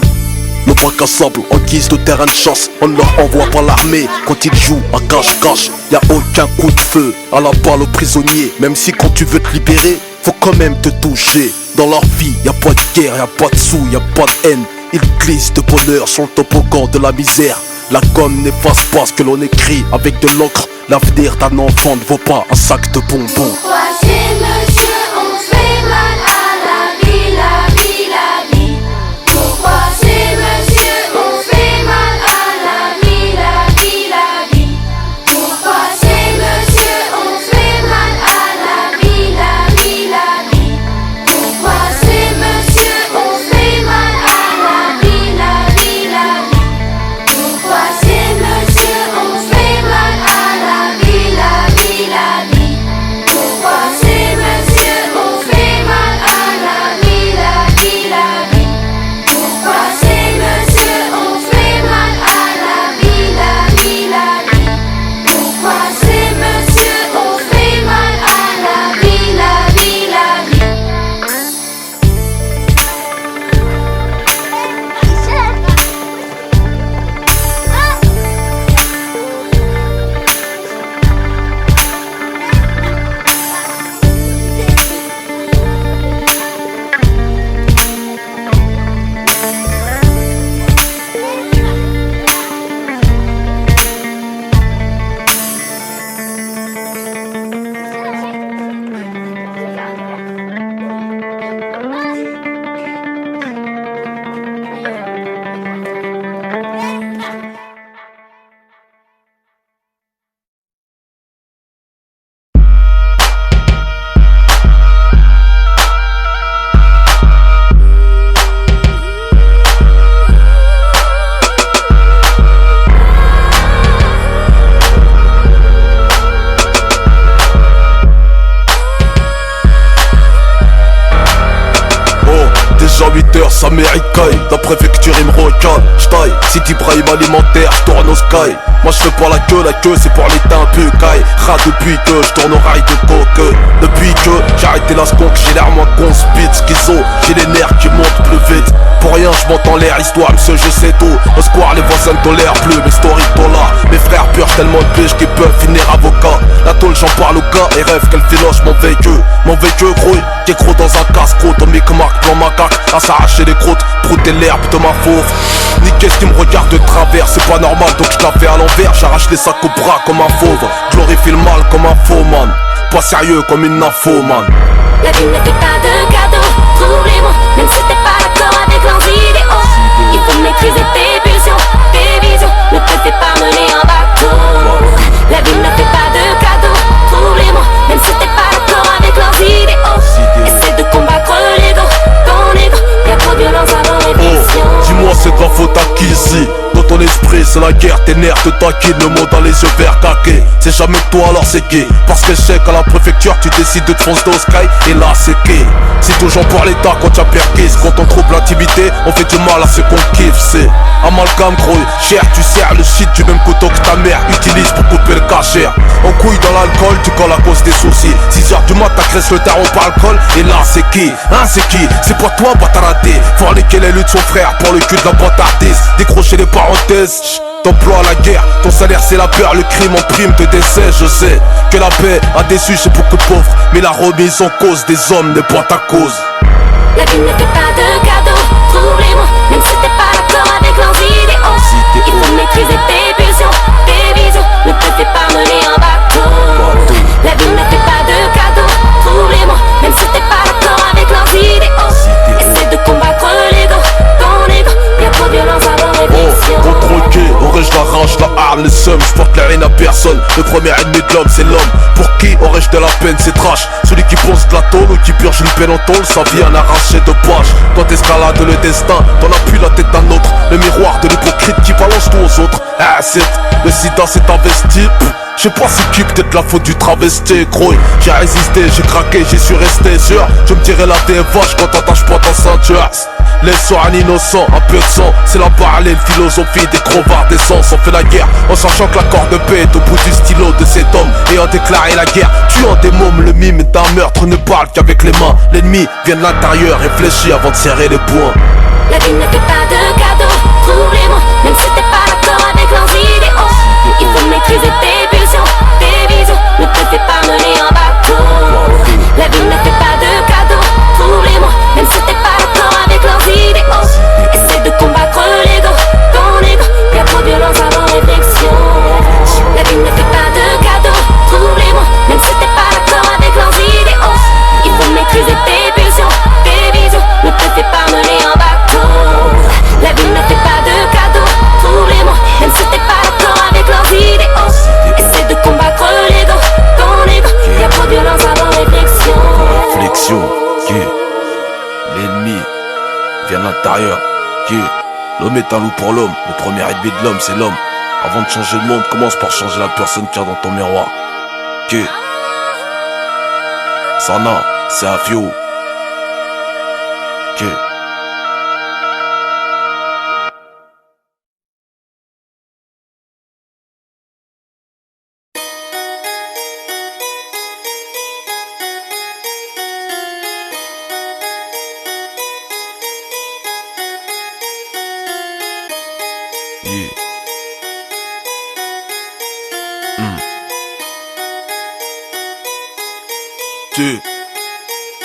Le bac à sable en guise de terrain de chasse, on ne leur envoie pas l'armée quand ils jouent à cache-cache. Y a aucun coup de feu à la balle aux prisonniers. Même si quand tu veux te libérer, faut quand même te toucher. Dans leur vie, y a pas de guerre, y a pas de sous, y a pas de haine. Ils glissent de bonheur sur le toboggan de la misère. La gomme n'efface pas ce que l'on écrit avec de l'encre. L'avenir d'un enfant ne vaut pas un sac de bonbons. Pourquoi ces messieurs ont fait mal à la vie, la vie, la vie? Pourquoi ces messieurs ont fait mal à la vie, la vie, la vie? Pourquoi ces messieurs ont fait mal à la vie, la vie, la vie? Pourquoi ces messieurs ont fait mal à la vie, la vie, la vie? Pourquoi ces messieurs ont fait mal à la vie, la vie, la vie? Pourquoi ces messieurs ont fait mal à la vie, la vie, la vie? Pourquoi ces messieurs ont fait mal à la vie, la vie, la vie? Pourquoi ces messieurs ont fait mal à la vie, la vie, la vie? Déjà 8h, ça mérite caille. La préfecture il me recale. J'taille, City Brahim alimentaire, j'tourne au sky. Moi j'fais pas la queue c'est pour les teints caille. Rat depuis que j'tourne au rail de coque. Depuis que j'ai arrêté la skunk, j'ai l'air moins con speed. Schizo, j'ai les nerfs qui montent plus vite. Pour rien j'monte en l'air, histoire monsieur je sais tout. Au square les voisins ne tolèrent plus mes stories de dollars. Mes frères purgent tellement de piges qu'ils peuvent finir avocat. La tôle j'en parle au gars et rêve qu'elle filoche mon vécu grouille. Qui est gros dans un casse-croûte, au mic-mac dans ma cac. À s'arracher les croûtes, brouter l'herbe de ma fauve. Ni qu'est-ce qui me regarde de travers, c'est pas normal donc je la fais à l'envers. J'arrache les sacs au bras comme un fauve, glorifie le mal comme un faux man. Pas sérieux comme une info man. La vie ne fait pas de cadeaux, trouve les mots, même si t'es pas d'accord avec leurs idéaux. Il faut maîtriser tes pulsions, tes visions, ne te fais pas mener en bateau. La vie ne fait pas de cadeaux, trouve les mots, même si t'es pas d'accord avec leurs idéaux. Essaie de combattre l'ego, ton ego, y'a trop de violence avant l'émission. Dis-moi c'est de la faute à qui ici? Dans ton esprit c'est la guerre, tes nerfs te taquinent, le mot dans les yeux verts caqués. C'est jamais toi alors c'est gay. Parce que je sais qu'à la préfecture tu décides de te foncer au sky. Et là c'est gay. C'est toujours pour l'état quand t'as perquise. Quand on trouve l'intimité, on fait du mal à ce qu'on kiffe. C'est amalgame gros, cher tu serres le shit du même couteau que ta mère utilise pour couper le cachère. En couille dans l'alcool, tu colles à cause des soucis. 6h du mat t'agresse le daron par alcool. Et là c'est qui? Hein c'est qui? C'est pas toi bâtard raté. Forniquer les luttes de son frère pour le cul de la bâtardise. Décrocher les parenthèses. t'emploies la guerre, ton salaire c'est la peur, le crime en prime de décès. Je sais que la paix a déçu chez beaucoup de pauvres, mais la remise en cause des hommes n'est pas ta cause. La vie ne fait pas de cadeaux, trouve les mots, même si t'es pas d'accord avec leurs idéaux. Il faut maîtriser tes pulsions, tes visions, ne te fais pas mener en bateau. La vie ne fait pas de cadeaux, trouve les mots, même si t'es pas d'accord avec leurs idéaux. Essaie de combattre l'ego, ton ego, y'a trop de violence avant réflexion. Contre aurais-je la rage, la harne, les sommes, j'porte la haine à personne. Le premier ennemi de l'homme c'est l'homme. Pour qui aurais-je de la peine, c'est trash. Celui qui pense de la tôle ou qui purge une peine en tôle, sa vie en arraché de poche. Quand t'escalades le destin, t'en appuies la tête d'un autre. Le miroir de l'hypocrite qui balance tout aux autres. Ah c'est, le sida s'est investi. Je sais pas c'est qui, peut-être la faute du travesti, gros. J'ai résisté, j'ai craqué, j'y suis resté sûr. Je me dirais la vache quand t'attaches pas ta ceinture. Laisse un innocent, un peu de sang. C'est la parallèle philosophie des crevards d'essence. On fait la guerre en sachant que l'accord de paix est au bout du stylo de cet homme ayant déclaré la guerre, tuant des mômes. Le mime d'un meurtre ne parle qu'avec les mains. L'ennemi vient de l'intérieur, réfléchis avant de serrer les poings. La vie ne fait pas de cadeaux, trouve les mots, même si t'es pas d'accord avec leurs idéaux. Il faut maîtriser tes pulsions, tes visions, ne te fais pas mener en bateau. La vie ne fait pas de cadeaux, trouve les mots, même si t'es pas d'accord avec leurs idéaux. Essaie de combattre l'ego, ton ego, y'a trop de violence avant réflexion. La vie ne fait pas de cadeaux, trouve les mots, même si t'es pas d'accord avec leurs idéaux. Il faut maîtriser tes pulsions, tes visions, ne te fais pas mener en bateau. La vie ne fait pas de cadeaux, trouve les mots, même si t'es pas d'accord avec leurs idéaux. Essaie de combattre l'ego, ton ego, y'a trop de violence avant réflexion. Réflexion, yeah. L'ennemi vient de l'intérieur, yeah. L'homme est un loup pour l'homme, le premier ennemi de l'homme c'est l'homme. Avant de changer le monde, commence par changer la personne qu'il y a dans ton miroir, yeah. Sana, c'est un vieux, yeah.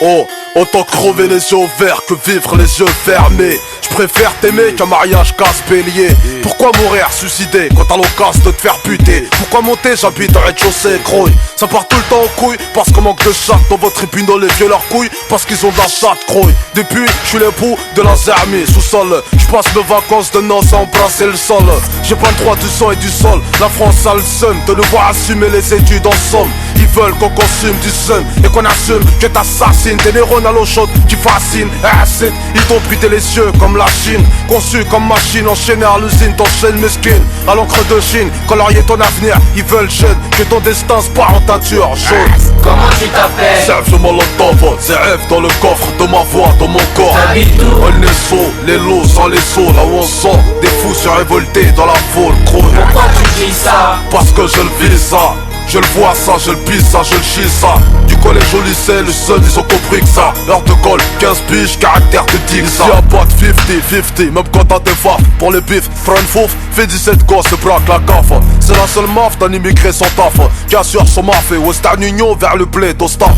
Oh, autant crever les yeux ouverts que vivre les yeux fermés. Je préfère t'aimer qu'un mariage casse-bélier. Pourquoi mourir suicidé quand t'as l'occasion de te faire buter? Pourquoi monter, j'habite au rez-de-chaussée, croy. Ça part tout le temps en couille parce qu'on manque de chatte dans votre tribunal, les vieux leurs couilles parce qu'ils ont de la chatte, croy. Depuis, je suis l'époux de la zermie sous-sol. Je passe mes vacances de noces à embrasser le sol. J'ai pas le droit du sang et du sol. La France a le seum de nous voir assumer les études en somme. Ils veulent qu'on consume du seum et qu'on assume que t'assassines des neurones à l'eau chaude qui fascinent. Acide, ils t'ont buté les yeux comme la Chine. Conçu comme machine enchaînée à l'usine, t'enchaînes mesquine à l'encre de Chine. Colorier ton avenir, ils veulent jeune que ton destin se part en teinture jaune. Comment tu t'appelles? Serve, je m'en l'entends, c'est rêve dans le coffre de ma voix, dans mon corps. On est saut, les lots sans les sauts, là où on sent des fous se révolter dans la foule, gros. Pourquoi tu dis ça? Parce que je le vis ça. Je le vois ça, je le pisse ça, je le chie ça. Du collège au lycée, les seuls ils ont compris que ça. Heure de colle, 15 piges, caractère de tigre. Ici y'a pas de 50-50, même quand t'as des faf. Pour les bifs, prends une fouf, fais 17 gosses et braque la gaffe. C'est la seule maf d'un immigré sans taf qui assure son maf et Western Union vers le blé au staff.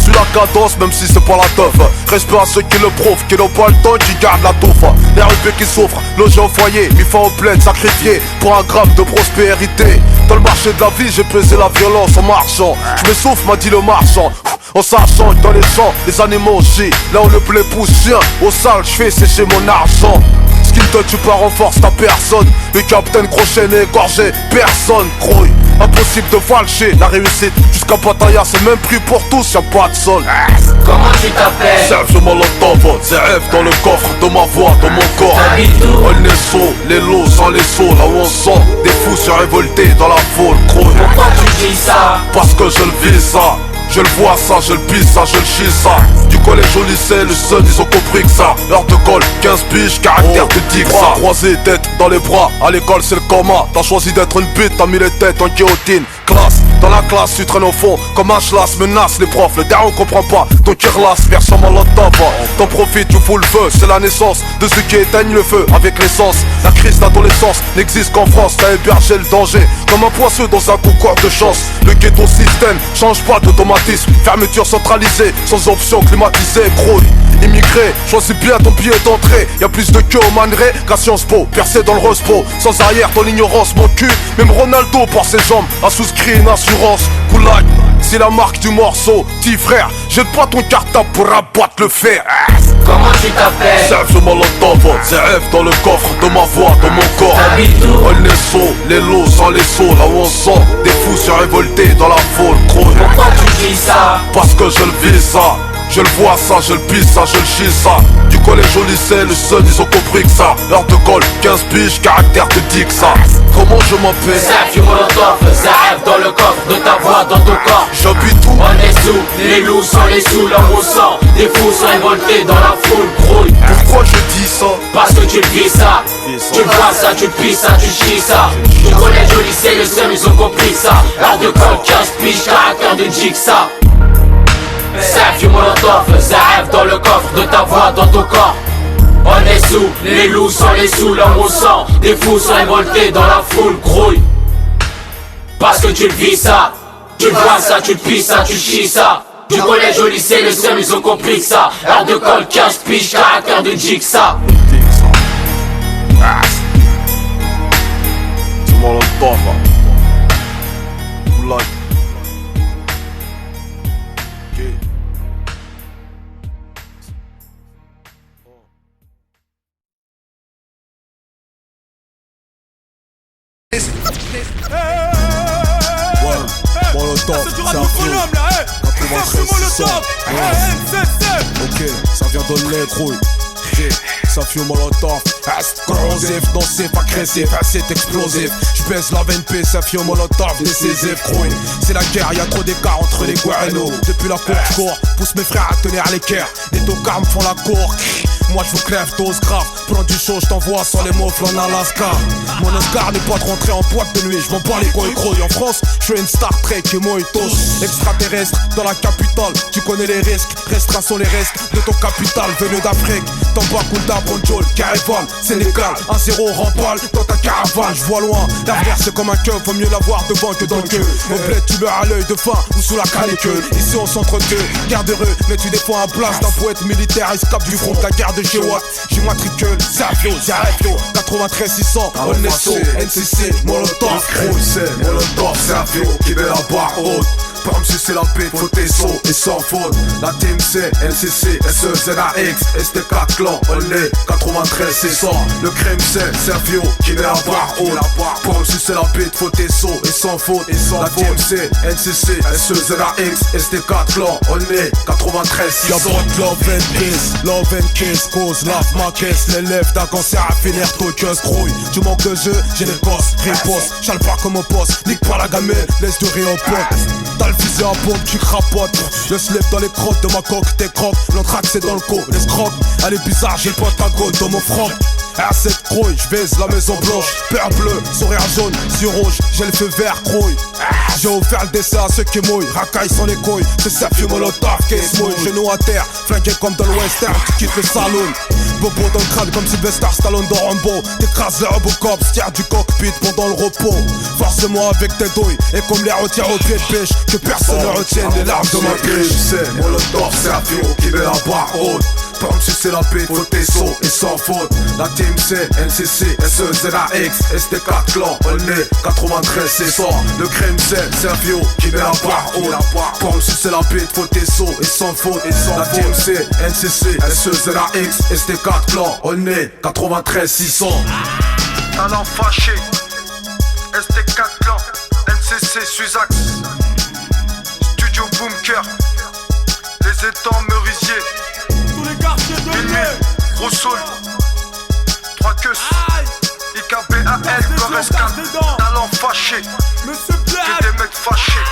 Suis la cadence même si c'est pas la teuf. Respect à ceux qui le prouvent, qui n'ont pas le temps, qui gardent la touffe. Les RUP qui souffrent, logés au foyer, mis fin aux plaines, sacrifiés pour un gramme de prospérité. Dans le marché de la vie, j'ai pesé la violence en marchant. Je m'essouffle, m'a dit le marchand. En sachant que dans les champs, les animaux chient. Là où le blé pousse chien, au sale, je fais sécher mon argent. Skinton, tu peux renforcer ta personne. Le capitaine Crochet n'est égorgé, personne, grouille. Impossible de falcher la réussite. Jusqu'à Pattaya, c'est même prix pour tous, y'a pas de sol. Comment tu t'appelles? Serve, je m'en l'entends, c'est rêve dans le coffre de ma voix, dans mon corps. On est saut, les lots sans les sauts, là où on sent des fous se révolter dans la foule, gros. Pourquoi tu dis ça? Parce que je le vis ça. Je le vois ça, je le pisse ça, je le chie ça. Du collège au lycée, les seuls ils ont compris que ça. Heure de colle, 15 piges, caractère de tigre ça. Croisé, tête dans les bras, à l'école c'est le coma. T'as choisi d'être une pute, t'as mis les têtes en guillotine. Classe, dans la la classe, tu traînes au fond comme un chlasse, menace les profs. Le daron comprend pas, donc il relasse, version molotov. T'en profites, tu fous le feu, c'est la naissance de ceux qui éteignent le feu avec l'essence. La crise d'adolescence n'existe qu'en France, t'as hébergé le danger comme un poisseux dans un concours de chance. Le ghetto système change pas d'automatisme, fermeture centralisée, sans option climatisée, gros. Immigré, choisis bien ton billet d'entrée. Y'a plus de queue au manerai qu'à Sciences Po, percé dans le Rose Pro. Sans arrière, ton ignorance, mon cul. Même Ronaldo par ses jambes a souscrit une assurance. Goulag, c'est la marque du morceau. Petit frère, jette pas ton cartable pour abattre le fer. Comment tu t'appelles? Zef le molotov, ZF dans le coffre de ma voix, de mon corps. T'habites où? On est saut, les lots sans les sauts. Là où on sent des fous se révolter dans la foule. Pourquoi tu dis ça? Parce que je le vis ça. Je le vois ça, je le pisse ça, je le chie ça. Du collège au lycée, les seuls ils ont compris que ça. Heure de colle, 15 piges, caractère de dick ça. Comment je m'appelle? Zaf molotov, Zaf dans le coffre de ta voix, dans ton corps. J'habite où? On est sous, les loups sans les sous, l'homme au sang. Des fous sont révoltés dans la foule, grouille. Pourquoi je dis ça? Parce que tu le vis ça. Tu vois ça, tu le pisses ça, tu chies ça. Du collège au lycée, les seuls ils ont compris ça. Heure de colle, 15 piges, caractère de dick ça. Zaf molotov, Zaf dans le coffre de ta voix, dans ton corps. On est sous, les loups sans les sous, l'homme au sang. Des fous sont révoltés dans la foule, grouille. Parce que tu le vis ça. Tu vois ça, tu le pisses ça, tu chies ça. Du collège au lycée, les seuls ils ont compris ça. Heure de colle, 15 piges, caractère de dick ça. Du molotov. Goulag. Molotov, c'est un flow. 93 600. Ok, ça vient de l'être, ça fume molotov, corrosif, dansif, agressif, c'est explosif. J'baisse la VNP, ça fume molotov, décisif, crouille. C'est la guerre, y'a trop d'écart entre les guerrinos. Depuis la cour, j'cours, pousse mes frères à tenir l'équerre. Les tocards me font la cour. Moi je vous crève, dose grave. Prends du chaud, j't'envoie sans les mots, en Alaska. Mon Oscar n'est pas de rentrer en boîte de nuit. J'm'en bats les couilles grouilles. En France, j'suis une Star Trek et Mohitos. Extraterrestre dans la capitale. Tu connais les risques, restreints sont les restes de ton capital venu d'Afrique. Tambacounda, Bonjol, Caravan, Sénégal, 1-0 rempale dans ta caravane. J'vois loin, l'avenir c'est comme un keuf, vaut mieux l'avoir devant que dans le queue. Au bled tu meurs à l'œil de faim ou sous la canicule. Ici on s'entretue, guerre de rue, mais tu défends un place d'un poète militaire. Escape du front de la guerre de chez Watt. J'y matricule, Savio, Zarefio, 93 600, Onesso, NCC, Molotov, c'est Molotov, Savio, qui met la barre haute. Pas me sucer la paix, faut tes sauts et sans faute. La team C, NCC, SEZAX, ST4 clan, on est 93 600. Le crème c'est Servio qui met la barre haute. Pas me sucer la paix, faut tes sauts et sans faute. La team C, NCC, SEZAX, ST4 clan, on est 93 600. Y'a pas de love and peace, love and kiss, cause lave ma caisse. L'élève d'un cancer à finir, toqueuse grouille. Tu manques de jeu, j'ai les gosses, riposte. J'ale pas comme un poste, nique pas la gamelle, laisse de rire au pote. T'as le fusil à pompe qui crapote. Le slip dans les crottes de ma coque, tes crocs. L'anthrax c'est dans le co, l'escroc. Elle est bizarre, j'ai le pentagone dans mon front. R7 crouille, j'vise la maison blanche. Père bleu, sourire jaune, yeux rouge, j'ai le feu vert crouille. J'ai offert le dessin à ceux qui mouillent, racaille sans les couilles. C'est ça, fume molotov, qui se mouille. Genoux à terre, flingué comme dans le western. Tu quittes le saloon, bobo dans le crâne comme Sylvester Stallone dans Rambo. T'écrases le Robocop, tire du cockpit pendant le repos. Force-moi avec tes douilles, et comme les retire au pied de pêche, que personne ne retienne les larmes de ma pêche. C'est molotov, c'est un fio qui met la barre haute. Pas me sucer la paix, faut tes sauts et sans faute. La team C, NCC, SEZAX, ST4 clan, on est 93 600. Le crème c'est Servio qui met la barre haute. Pas me sucer la paix, faut tes sauts et sans faute. La team C, NCC, SEZAX, ST4 clan, on est 93 600. Talent fâché, ST4 clan, NCC, Suzax, Studio Bunker, les étangs Merisier. Tous les quartiers de Roussoul, 3 queues, IKBAL, Correscan, talent fâché, et des mecs fâchés.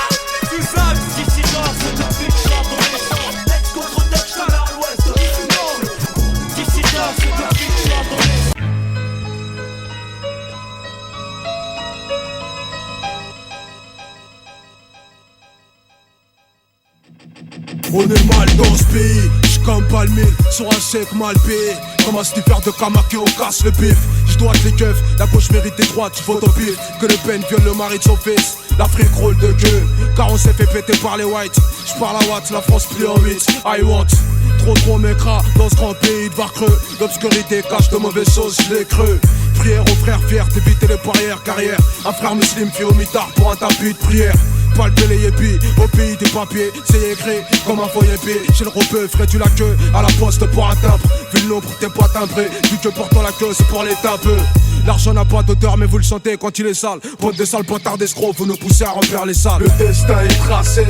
On est mal dans ce pays, j'suis comme Palmille sur un chèque mal payé. Comme un sniffer de Kamake, on casse le bif. J'dois les keufs, la gauche mérite des droites, j'vote au pif. Que Le Pen viole le mari de son fils, l'Afrique roule de queue. Car on s'est fait péter par les whites. J'parle à Watts, la France plie en 8. I want trop m'écras dans ce grand pays de Var-Creux. L'obscurité cache de mauvaises choses, je l'ai creux. Prière aux frères fiers d'éviter les barrières carrière. Un frère musulman fait au mitard pour un tapis de prière. Palper les yépis, au pays des papiers, c'est écrit comme un faux yépi. Chez le ropeux, ferais-tu la queue à la poste pour un timbre. Vu le nombre, t'es pas timbré, vu que portant la queue, c'est pour les tapeux. L'argent n'a pas d'odeur, mais vous le sentez quand il est sale. Pote des sales potards d'escrocs, vous nous poussez à remplir les salles. Le destin est tracé,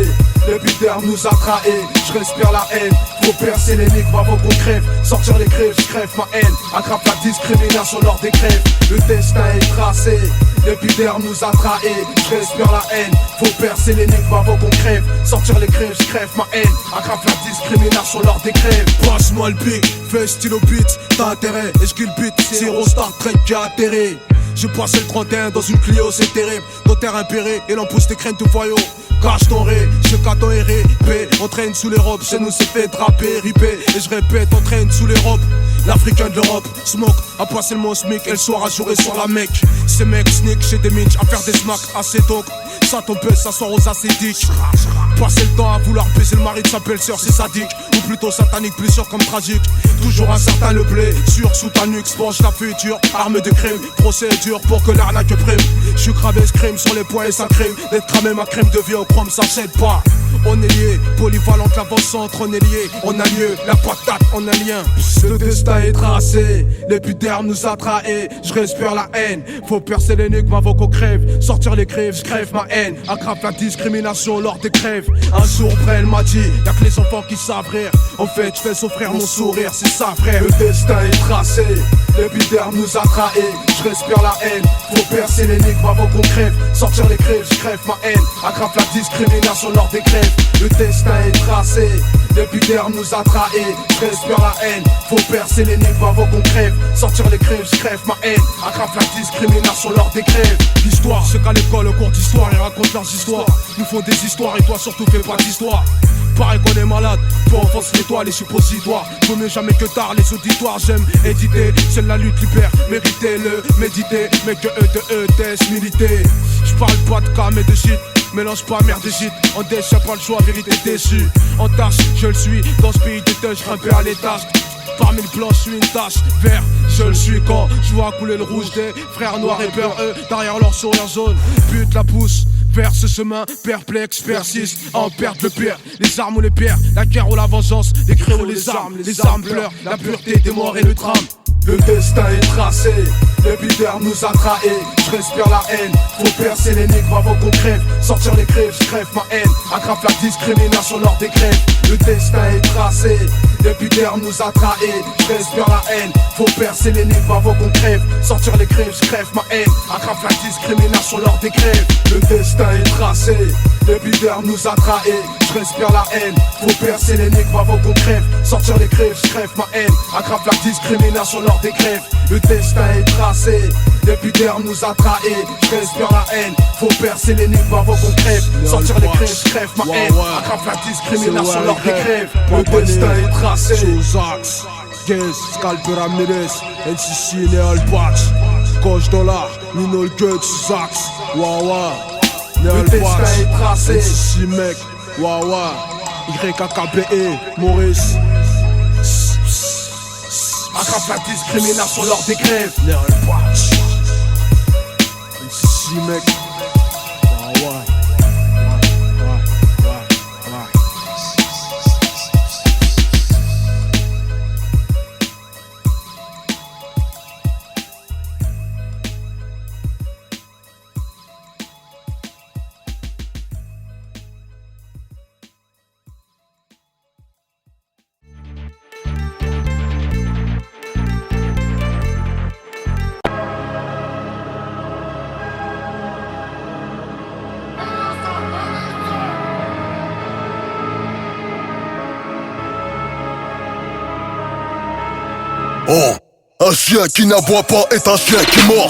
l'épiderme nous a trahés. Je respire la haine, faut percer l'énigme avant qu'on crève. Sortir les crèves, je crève ma haine. Attrape la discrimination lors des crèves. Le destin est tracé, l'épiderme nous a trahés. Je respire la haine, faut percer l'énigme avant qu'on crève. Sortir les crèves, je crève ma haine. Attrape la discrimination lors des crèves. Passe-moi le pic, fais stylo beat, t'as intérêt, et je kill beat. C'est Hero Star Trek qui a atterri. J'ai passé le 31 dans une Clio, c'est terrible. Dans terre impérée, et l'on pousse tes crènes tout foyau. Cache ton ré, je caton et répé. On traîne sous les robes, chez nous c'est fait draper, ripé. Et je répète, on traîne sous les robes. L'Africain de l'Europe, smoke, a passé le mot smic. Et le soir à jouer sur la mec. Ces mecs sneak chez des minch, à faire des smacks assez donc. Ça ton peut s'asseoir aux acédiques. Passer le temps à vouloir baiser le mari de sa belle-sœur, c'est sadique. Ou plutôt satanique, plus sûr comme tragique. Toujours un certain le blé, sûr sous ta nuque, sponge la future. Arme de crime, procédure pour que l'arnaque prime. J'suis gravé crime sur les poings et ça crime. D'être cramé ma crème de vie au chrome, ça cède pas. On est lié, polyvalente l'avant-centre, on est lié. On a lieu, la patate, on a lien. Le destin est tracé, l'épiderme nous a trahés. Je respire la haine, faut percer l'énigme avant qu'on crève. Sortir les crèves, je crève ma haine. Aggrave la discrimination lors des crèves. Un jour près elle m'a dit, y'a que les enfants qui savent rire. En fait je fais souffrir mon sourire, c'est ça frère. Le destin est tracé, l'épiderme nous a trahés. Je respire la haine, faut percer l'énigme avant qu'on crève. Sortir les crèves, je crève ma haine. Aggrave la discrimination lors des crèves. Le destin est tracé, l'épiderme nous a trahés. Je respire la haine, faut percer l'énigme avant qu'on crève. Sortir les crèves, je crève ma haine. Aggrave la discrimination lors des crèves. L'histoire, c'est qu'à l'école, au cours d'histoire, ils racontent leurs histoires. Nous font des histoires et toi surtout fais pas d'histoire. Pareil qu'on est malade, faut enfoncer l'étoile, les suppositoires. Vaut mieux jamais que tard, les auditoires. J'aime éditer, c'est la lutte libère. Méritez le méditer, mais que eux de eux test militer. J'parle pas de cas mais de shit. Mélange pas merde et gîte, en déche y'a pas le choix, vérité déçue. En tâche, je le suis, dans ce pays de touch, grimpé à l'étage. Parmi le blanc, je suis une tache vert, je le suis quand je vois couler le rouge des frères noirs et peur, eux, derrière leur sourire jaune. Bute la pousse vers ce chemin, perplexe, persiste, en perdre le pire. Les armes ou les pierres, la guerre ou la vengeance, les cris ou les armes pleurent, la pureté des morts et le drame. Le destin est tracé, l'épiderme nous a trahés. Je respire la haine, faut percer l'énigme avant qu'on crève. Sortir les crèves, je crève ma haine. Aggrave la discrimination lors des crèves. Le destin est tracé, l'épiderme nous a trahés. Je respire la haine, faut percer l'énigme avant qu'on crève. Sortir les crèves, je crève ma haine. Aggrave la discrimination lors des crèves. Le destin est tracé, l'épiderme nous a trahés. Je respire la haine, faut percer l'énigme avant qu'on crève. Sortir les crèves, je crève ma haine. Aggrave la discrimination lors des crèves. Le destin est tracé, l'épiderme nous a trahés. Je respire la haine, faut percer l'énigme avant qu'on crève. Sortir les crèves, je crève ma haine. Aggrave la discrimination lors des crèves. Le destin est tracé. Chozax, Guess, Scalper Ramirez, NCC, Neal Patch, Coach Dollar, Nino le Gut, Zax, Wawa, Neal Patch, est tracé. NCC mec, Wawa, YKKBE, Maurice. Aggrave la discrimination lors des grèves. Neal Patch, NCC mec, Wawa. Oh, un chien qui n'aboie pas est un chien qui mord.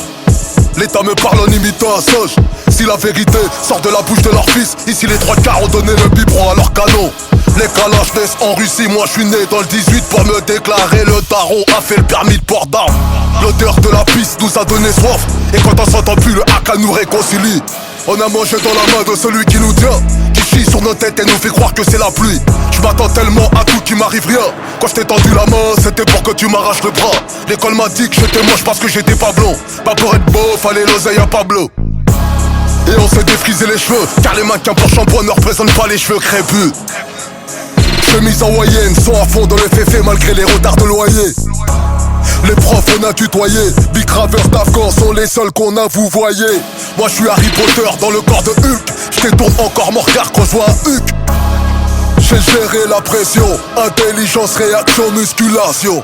L'État me parle en imitant un singe. Si la vérité sort de la bouche de leur fils, ici les trois quarts ont donné le biberon à leur canon. Les calages naissent en Russie, moi je suis né dans le 18 pour me déclarer. Le daron a fait le permis de port d'armes. L'odeur de la piste nous a donné soif. Et quand on s'entend plus, le haka nous réconcilie. On a mangé dans la main de celui qui nous tient, qui chie sur nos têtes et nous fait croire que c'est la pluie. Je m'attends tellement à tout qu'il m'arrive rien. Quand je t'ai tendu la main, c'était pour que tu m'arraches le bras. L'école m'a dit que j'étais moche parce que j'étais pas blond. Pas pour être beau, fallait l'oseille à Pablo. Et on s'est défrisé les cheveux, car les mannequins pour shampoing ne représentent pas les cheveux crépus. Chemise hawaïenne, sont à fond dans le féfé malgré les retards de loyer. Les profs on a tutoyé, Big Ravers d'Afghan sont les seuls qu'on a vous voyez. Moi je suis Harry Potter dans le corps de Hulk. Je détourne encore mon regard quand je vois un Hulk. J'ai géré la pression, intelligence, réaction, musculation.